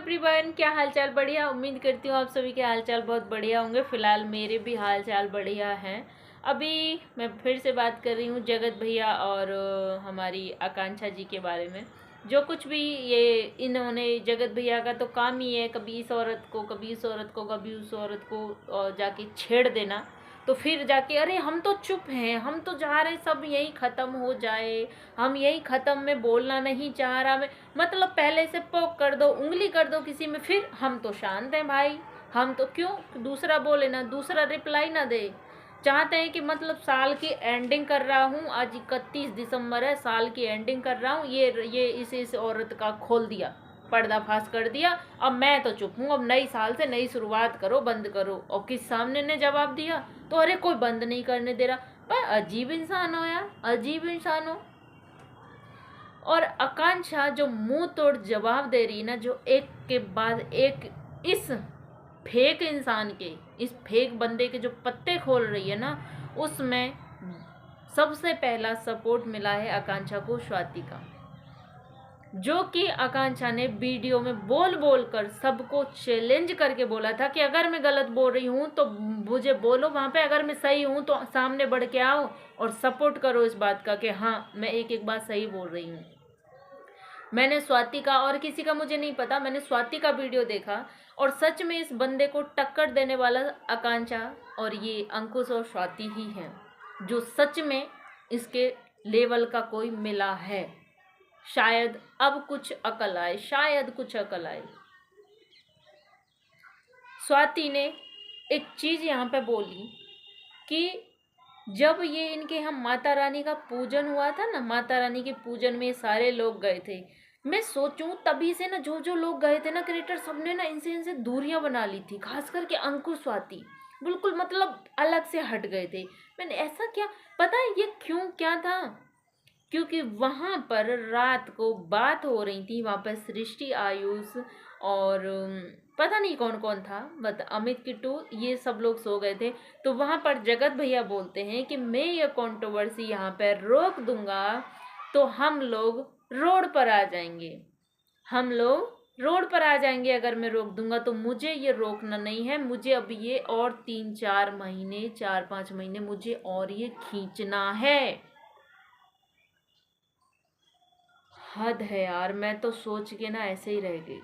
Everyone, क्या हालचाल? बढ़िया। उम्मीद करती हूँ आप सभी के हालचाल बहुत बढ़िया होंगे। फिलहाल मेरे भी हालचाल बढ़िया हैं। अभी मैं फिर से बात कर रही हूँ जगत भैया और हमारी आकांक्षा जी के बारे में। जो कुछ भी ये इन्होंने, जगत भैया का तो काम ही है कभी इस औरत को, कभी इस औरत को, कभी उस औरत को जाके छेड़ देना। तो फिर जाके अरे हम तो चुप हैं, हम तो चाह रहे सब यही ख़त्म हो जाए, हम यही ख़त्म में बोलना नहीं चाह रहा। मैं मतलब पहले से पोक कर दो, उंगली कर दो किसी में, फिर हम तो शांत हैं भाई। हम तो क्यों दूसरा बोले ना, दूसरा रिप्लाई ना दे। चाहते हैं कि मतलब साल की एंडिंग कर रहा हूँ, आज 31 दिसंबर है, साल की एंडिंग कर रहा हूँ, ये इस औरत का खोल दिया, पर्दाफाश कर दिया। अब मैं तो चुप हूँ, अब नई साल से नई शुरुआत करो, बंद करो। और किस सामने ने जवाब दिया तो अरे कोई बंद नहीं करने दे रहा। पर अजीब इंसान हो यार, अजीब इंसान हो। और आकांक्षा जो मुंह तोड़ जवाब दे रही ना, जो एक के बाद एक इस फेक इंसान के, इस फेक बंदे के जो पत्ते खोल रही है ना, उसमें सबसे पहला सपोर्ट मिला है आकांक्षा को स्वाति का। जो कि आकांक्षा ने वीडियो में बोल बोल कर सबको चैलेंज करके बोला था कि अगर मैं गलत बोल रही हूँ तो मुझे बोलो वहाँ पे, अगर मैं सही हूँ तो सामने बढ़ के आओ और सपोर्ट करो इस बात का कि हाँ मैं एक एक बात सही बोल रही हूँ। मैंने स्वाति का, और किसी का मुझे नहीं पता, मैंने स्वाति का वीडियो देखा और सच में इस बंदे को टक्कर देने वाला आकांक्षा और ये अंकुश और स्वाति ही हैं, जो सच में इसके लेवल का कोई मिला है। शायद अब कुछ अकल आए, शायद कुछ अकल आए। स्वाति ने एक चीज यहाँ पे बोली कि जब ये इनके यहाँ माता रानी का पूजन हुआ था ना, माता रानी के पूजन में सारे लोग गए थे। मैं सोचूं तभी से ना जो जो लोग गए थे ना, क्रिएटर सबने ना इनसे दूरियां बना ली थी, खास करके अंकुश स्वाति बिल्कुल मतलब अलग से हट गए थे। मैंने ऐसा क्या, पता है ये क्यों क्या था? क्योंकि वहाँ पर रात को बात हो रही थी, वहाँ पर सृष्टि, आयुष और पता नहीं कौन कौन था, बट अमित किट्टू, ये सब लोग सो गए थे। तो वहाँ पर जगत भैया बोलते हैं कि मैं ये कंट्रोवर्सी यहाँ पर रोक दूंगा तो हम लोग रोड पर आ जाएंगे, हम लोग रोड पर आ जाएंगे अगर मैं रोक दूंगा। तो मुझे ये रोकना नहीं है, मुझे अब ये और 3-4 महीने, 4-5 महीने मुझे और ये खींचना है। हद है यार, मैं तो सोच के ना ऐसे ही रह गई।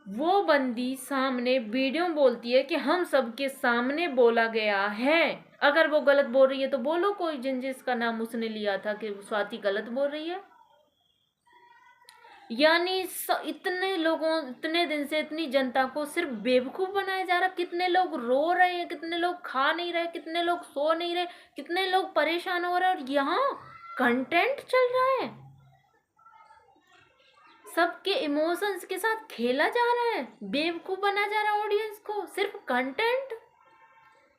वो बंदी सामने वीडियो बोलती है कि हम सबके सामने बोला गया है, अगर वो गलत बोल रही है तो बोलो, कोई जिसका नाम उसने लिया था कि स्वाति गलत बोल रही है। यानी इतने लोगों, इतने दिन से इतनी जनता को सिर्फ बेवकूफ बनाया जा रहा। कितने लोग रो रहे हैं, कितने लोग खा नहीं रहे, कितने लोग सो नहीं रहे, कितने लोग परेशान हो रहे हैं, और यहाँ कंटेंट चल रहा है, सबके इमोशंस के साथ खेला जा रहा है, बेवकूफ बना जा रहा है ऑडियंस को, सिर्फ कंटेंट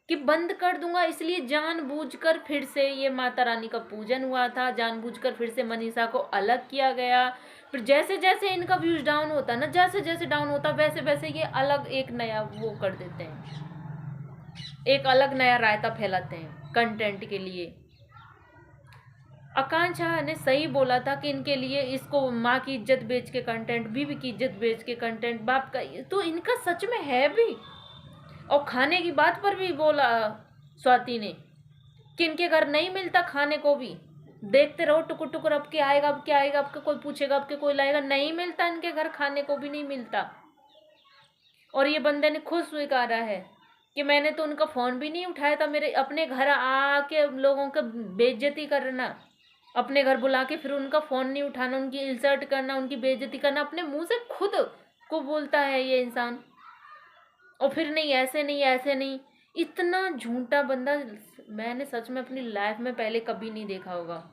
कि बंद कर दूंगा। इसलिए जानबूझकर फिर से ये माता रानी का पूजन हुआ था, जानबूझकर फिर से मनीषा को अलग किया गया। फिर जैसे जैसे इनका व्यूज डाउन होता ना, जैसे जैसे डाउन होता वैसे वैसे ये अलग एक नया वो कर देते हैं, एक अलग नया रायता फैलाते हैं कंटेंट के लिए। आकांक्षा ने सही बोला था कि इनके लिए, इसको माँ की इज्जत बेच के कंटेंट, बीवी की इज्जत बेच के कंटेंट, बाप का, तो इनका सच में है भी। और खाने की बात पर भी बोला स्वाति ने कि इनके घर नहीं मिलता खाने को भी, देखते रहो टुकुर टुकुर, अब क्या आएगा, अब क्या आएगा, अब के कोई पूछेगा, अब के कोई लाएगा, नहीं मिलता इनके घर खाने को भी नहीं मिलता। और ये बंदे ने खुद स्वीकारा है कि मैंने तो उनका फोन भी नहीं उठाया था, मेरे अपने घर आके लोगों का बेइज्जती करना, अपने घर बुला के फिर उनका फोन नहीं उठाना, उनकी इंसल्ट करना, उनकी बेइज्जती करना, अपने मुंह से खुद को बोलता है ये इंसान। और फिर नहीं ऐसे नहीं, ऐसे नहीं, इतना झूठा बंदा मैंने सच में अपनी लाइफ में पहले कभी नहीं देखा होगा।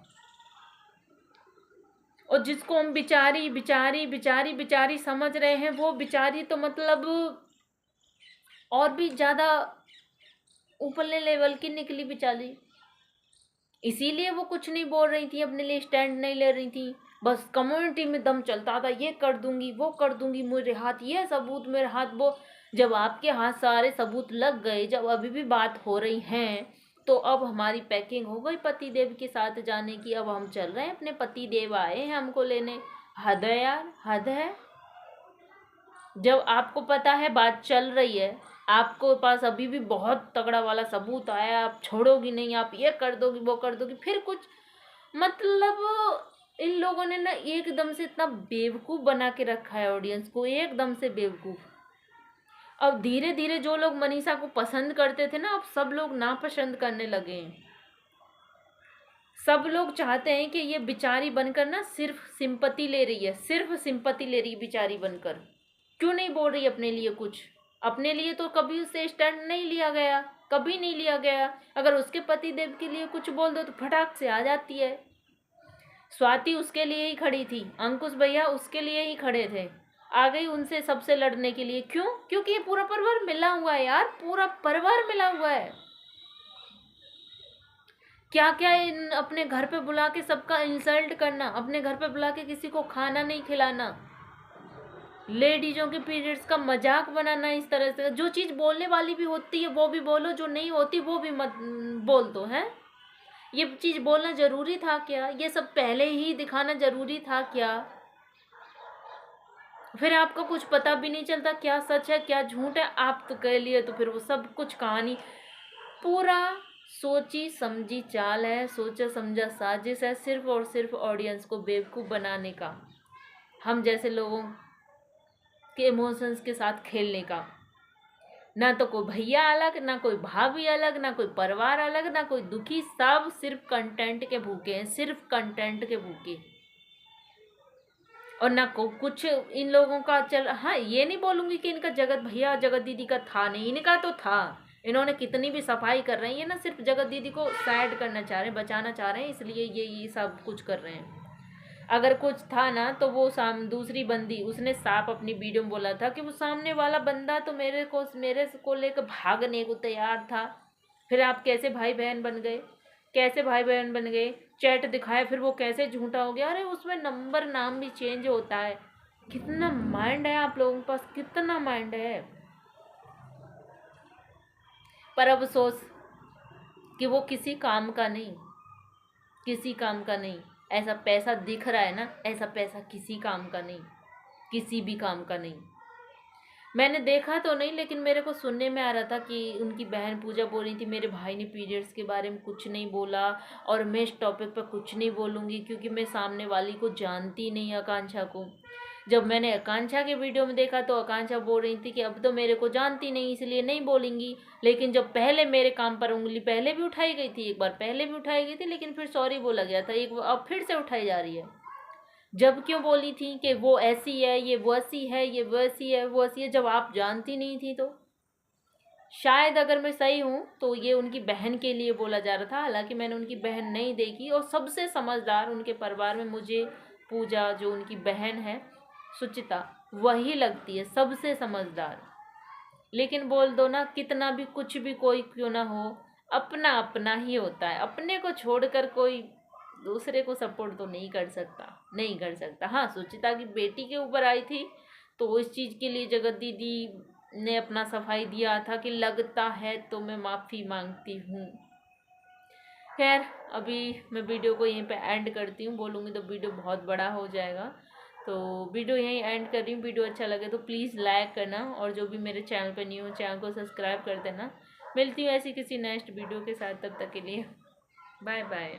और जिसको हम बिचारी बिचारी बिचारी बिचारी समझ रहे हैं, वो बिचारी तो मतलब और भी ज्यादा ऊपरले लेवल की निकली बिचारी। इसीलिए वो कुछ नहीं बोल रही थी, अपने लिए स्टैंड नहीं ले रही थी, बस कम्युनिटी में दम चलता था, ये कर दूंगी, वो कर दूंगी, मेरे हाथ ये सबूत, मेरे हाथ वो। जब आपके हाथ सारे सबूत लग गए, जब अभी भी बात हो रही हैं, तो अब हमारी पैकिंग हो गई पति देव के साथ जाने की, अब हम चल रहे हैं, अपने पति देव आए हैं हमको लेने। हद है यार, हद है। जब आपको पता है बात चल रही है, आपको पास अभी भी बहुत तगड़ा वाला सबूत आया, आप छोड़ोगी नहीं, आप ये कर दोगी वो कर दोगी, फिर कुछ मतलब इन लोगों ने ना एकदम से इतना बेवकूफ़ बना के रखा है ऑडियंस को, एकदम से बेवकूफ़। अब धीरे धीरे जो लोग मनीषा को पसंद करते थे ना, अब सब लोग नापसंद करने लगे हैं। सब लोग चाहते हैं कि ये बेचारी बनकर ना सिर्फ सिंपत्ति ले रही है, सिर्फ सिंपत्ति ले रही है बेचारी बनकर। क्यों नहीं बोल रही अपने लिए कुछ? अपने लिए तो कभी उससे स्टैंड नहीं लिया गया, कभी नहीं लिया गया। अगर उसके पति देव के लिए कुछ बोल दो तो फटाक से आ जाती है। स्वाति उसके लिए ही खड़ी थी, अंकुश भैया उसके लिए ही खड़े थे, आ गई उनसे सबसे लड़ने के लिए। क्यों? क्योंकि ये पूरा परिवार मिला हुआ है यार, पूरा परिवार मिला हुआ है। क्या क्या इन अपने घर पे बुला के सबका इंसल्ट करना, अपने घर पे बुला के किसी को खाना नहीं खिलाना, लेडीजों के पीरियड्स का मजाक बनाना, इस तरह से जो चीज़ बोलने वाली भी होती है वो भी बोलो, जो नहीं होती वो भी मत बोल दो। है ये चीज़ बोलना ज़रूरी था क्या? ये सब पहले ही दिखाना ज़रूरी था क्या? फिर आपको कुछ पता भी नहीं चलता क्या सच है क्या झूठ है, आप तो कह लिए तो फिर वो सब कुछ कहानी पूरा सोची समझी चाल है, सोचा समझा साजिश है, सिर्फ और सिर्फ ऑडियंस को बेवकूफ़ बनाने का, हम जैसे लोगों के इमोशंस के साथ खेलने का। ना तो कोई भैया अलग, ना कोई भाभी अलग, ना कोई परिवार अलग, ना कोई दुखी, सब सिर्फ कंटेंट के भूखे हैं, सिर्फ कंटेंट के भूखे। और ना को कुछ इन लोगों का चल। हाँ, ये नहीं बोलूँगी कि इनका जगत भैया जगत दीदी का था नहीं, इनका तो था। इन्होंने कितनी भी सफाई कर रही है ना, सिर्फ जगत दीदी को साइड करना चाह रहे हैं, बचाना चाह रहे हैं, इसलिए ये सब कुछ कर रहे हैं। अगर कुछ था ना तो वो दूसरी बंदी उसने साफ अपनी वीडियो में बोला था कि वो सामने वाला बंदा तो मेरे को लेकर भागने को तैयार था। फिर आप कैसे भाई बहन बन गए? कैसे भाई बहन बन गए? चैट दिखाया फिर वो कैसे झूठा हो गया? अरे उसमें नंबर नाम भी चेंज होता है। कितना माइंड है आप लोगों के पास, कितना माइंड है। पर अब अफसोस कि वो किसी काम का नहीं, किसी काम का नहीं। ऐसा पैसा दिख रहा है ना, ऐसा पैसा किसी काम का नहीं, किसी भी काम का नहीं। मैंने देखा तो नहीं, लेकिन मेरे को सुनने में आ रहा था कि उनकी बहन पूजा बोल रही थी मेरे भाई ने पीरियड्स के बारे में कुछ नहीं बोला और मैं इस टॉपिक पर कुछ नहीं बोलूँगी क्योंकि मैं सामने वाली को जानती नहीं, आकांक्षा को। जब मैंने आकांक्षा के वीडियो में देखा तो आकांक्षा बोल रही थी कि अब तो मेरे को जानती नहीं इसलिए नहीं बोलेंगी। लेकिन जब पहले मेरे काम पर उंगली पहले भी उठाई गई थी, एक बार पहले भी उठाई गई थी, लेकिन फिर सॉरी बोला गया था, एक अब फिर से उठाई जा रही है। जब क्यों बोली थी कि वो ऐसी है, ये वैसी है, ये वैसी है, वो ऐसी है, जब आप जानती नहीं थी तो? शायद अगर मैं सही हूँ तो ये उनकी बहन के लिए बोला जा रहा था, हालांकि मैंने उनकी बहन नहीं देखी। और सबसे समझदार उनके परिवार में मुझे पूजा, जो उनकी बहन है सुचिता, वही लगती है सबसे समझदार। लेकिन बोल दो ना, कितना भी कुछ भी कोई क्यों ना हो, अपना अपना ही होता है। अपने को छोड़कर कोई दूसरे को सपोर्ट तो नहीं कर सकता, नहीं कर सकता। हाँ, सुचिता की बेटी के ऊपर आई थी तो इस चीज़ के लिए जगत दीदी ने अपना सफाई दिया था कि लगता है तो मैं माफ़ी मांगती हूँ। खैर, अभी मैं वीडियो को यहीं पे एंड करती हूँ, बोलूँगी तो वीडियो बहुत बड़ा हो जाएगा, तो वीडियो यहीं एंड कर रही हूँ। वीडियो अच्छा लगे तो प्लीज़ लाइक करना, और जो भी मेरे चैनल पे न्यू हो चैनल को सब्सक्राइब कर देना। मिलती हूँ ऐसी किसी नेक्स्ट वीडियो के साथ, तब तक के लिए बाय बाय।